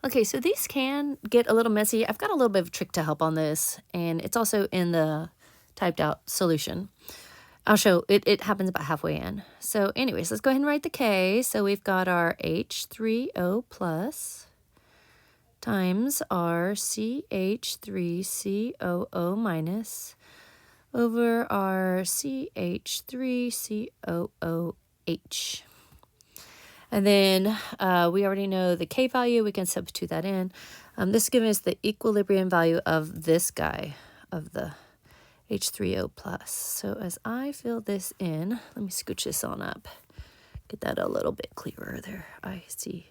Okay, so these can get a little messy. I've got a little bit of a trick to help on this, and it's also in the typed out solution. I'll show it happens about halfway in. So anyways, let's go ahead and write the K. So we've got our H3O plus times our CH3COO minus over our CH3COOH. And then we already know the K value. We can substitute that in. This is giving us the equilibrium value of this guy, of the H3O plus. So as I fill this in, let me scooch this on up. Get that a little bit clearer there. ICE.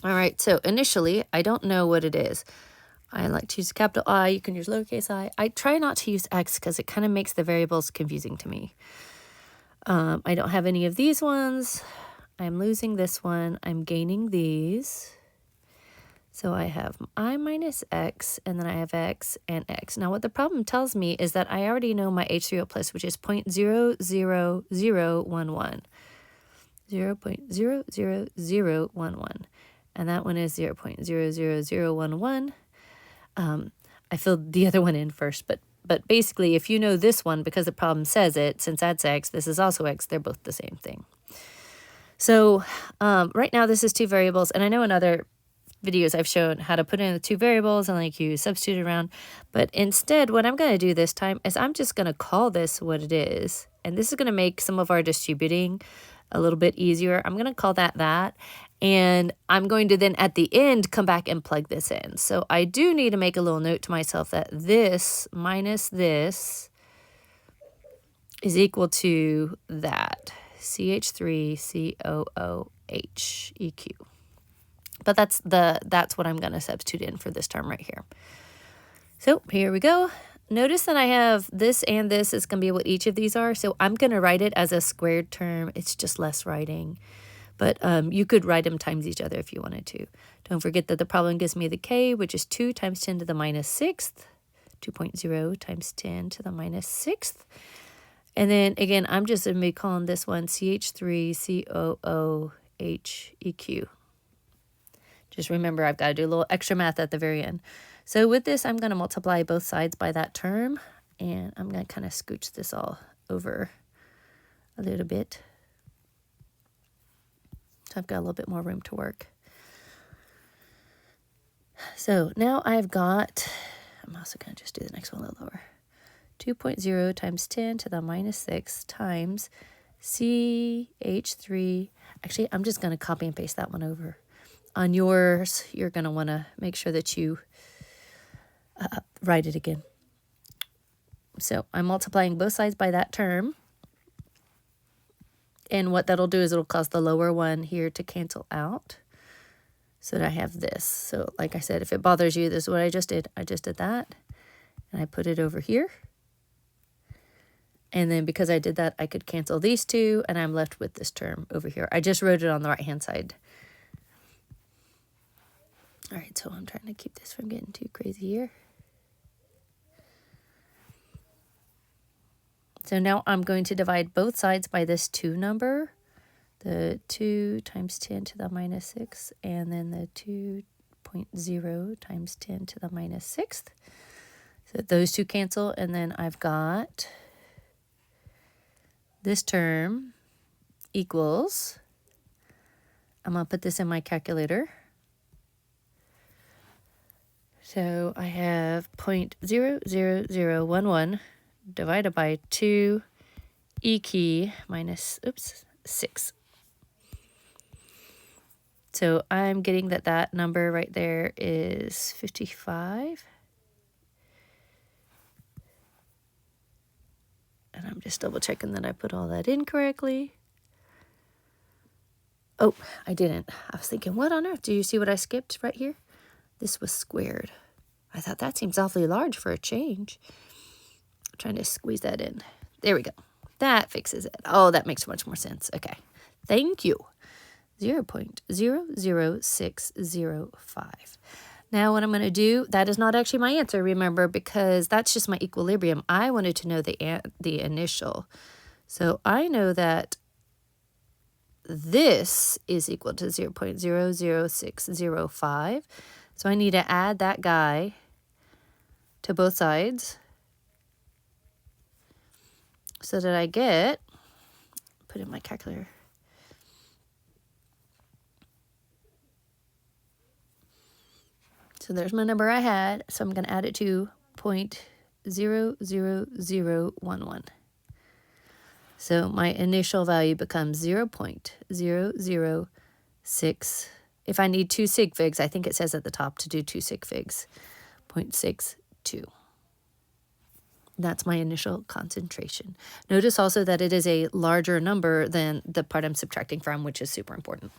All right, so initially, I don't know what it is. I like to use capital I. You can use lowercase I. I try not to use X because it kind of makes the variables confusing to me. I don't have any of these ones. I'm losing this one. I'm gaining these. So I have I minus X, and then I have X and X. Now what the problem tells me is that I already know my H3O plus, which is 0.00011. 0.00011. And that one is 0.00011. I filled the other one in first, but basically if you know this one, because the problem says it, since that's X, this is also X, they're both the same thing. So right now this is two variables, and I know in other videos I've shown how to put in the two variables and like you substitute around, but instead what I'm going to do this time is I'm just going to call this what it is, and this is going to make some of our distributing a little bit easier. I'm going to call that, and I'm going to then at the end come back and plug this in. So I do need to make a little note to myself that this minus this is equal to that, CH3COOH EQ. But that's what I'm going to substitute in for this term right here. So here we go. Notice that I have this and this is going to be what each of these are. So I'm going to write it as a squared term. It's just less writing. But you could write them times each other if you wanted to. Don't forget that the problem gives me the K, which is 2 times 10 to the minus 6th. 2.0 times 10 to the minus 6th. And then, again, I'm just going to be calling this one CH3COOH Just remember, I've got to do a little extra math at the very end. So with this, I'm going to multiply both sides by that term. And I'm going to kind of scooch this all over a little bit. So I've got a little bit more room to work. So now I've got, I'm also going to just do the next one a little lower. 2.0 times 10 to the minus 6 times CH3. Actually, I'm just going to copy and paste that one over. On yours, you're going to want to make sure that you write it again. So I'm multiplying both sides by that term. And what that'll do is it'll cause the lower one here to cancel out. So that I have this. So like I said, if it bothers you, this is what I just did. I just did that. And I put it over here. And then because I did that, I could cancel these two. And I'm left with this term over here. I just wrote it on the right-hand side. All right, so I'm trying to keep this from getting too crazy here. So now I'm going to divide both sides by this 2 number. The 2 times 10 to the minus 6, and then the 2.0 times 10 to the minus 6th. So those two cancel, and then I've got this term equals, I'm going to put this in my calculator. So I have 0.00011 divided by 2 EQ minus, 6. So I'm getting that number right there is 55. And I'm just double checking that I put all that in correctly. Oh, I didn't. I was thinking, what on earth? Do you see what I skipped right here? This was squared. I thought that seems awfully large for a change. I'm trying to squeeze that in. There we go. That fixes it. Oh, that makes much more sense. Okay. Thank you. 0.00605. Now what I'm going to do, that is not actually my answer, remember, because that's just my equilibrium. I wanted to know the initial. So I know that this is equal to 0.00605. So I need to add that guy to both sides so that I get, put in my calculator, so there's my number I had, so I'm going to add it to 0.00011. So my initial value becomes 0.006. If I need 2 sig figs, I think it says at the top to do 2 sig figs, 0.62. That's my initial concentration. Notice also that it is a larger number than the part I'm subtracting from, which is super important.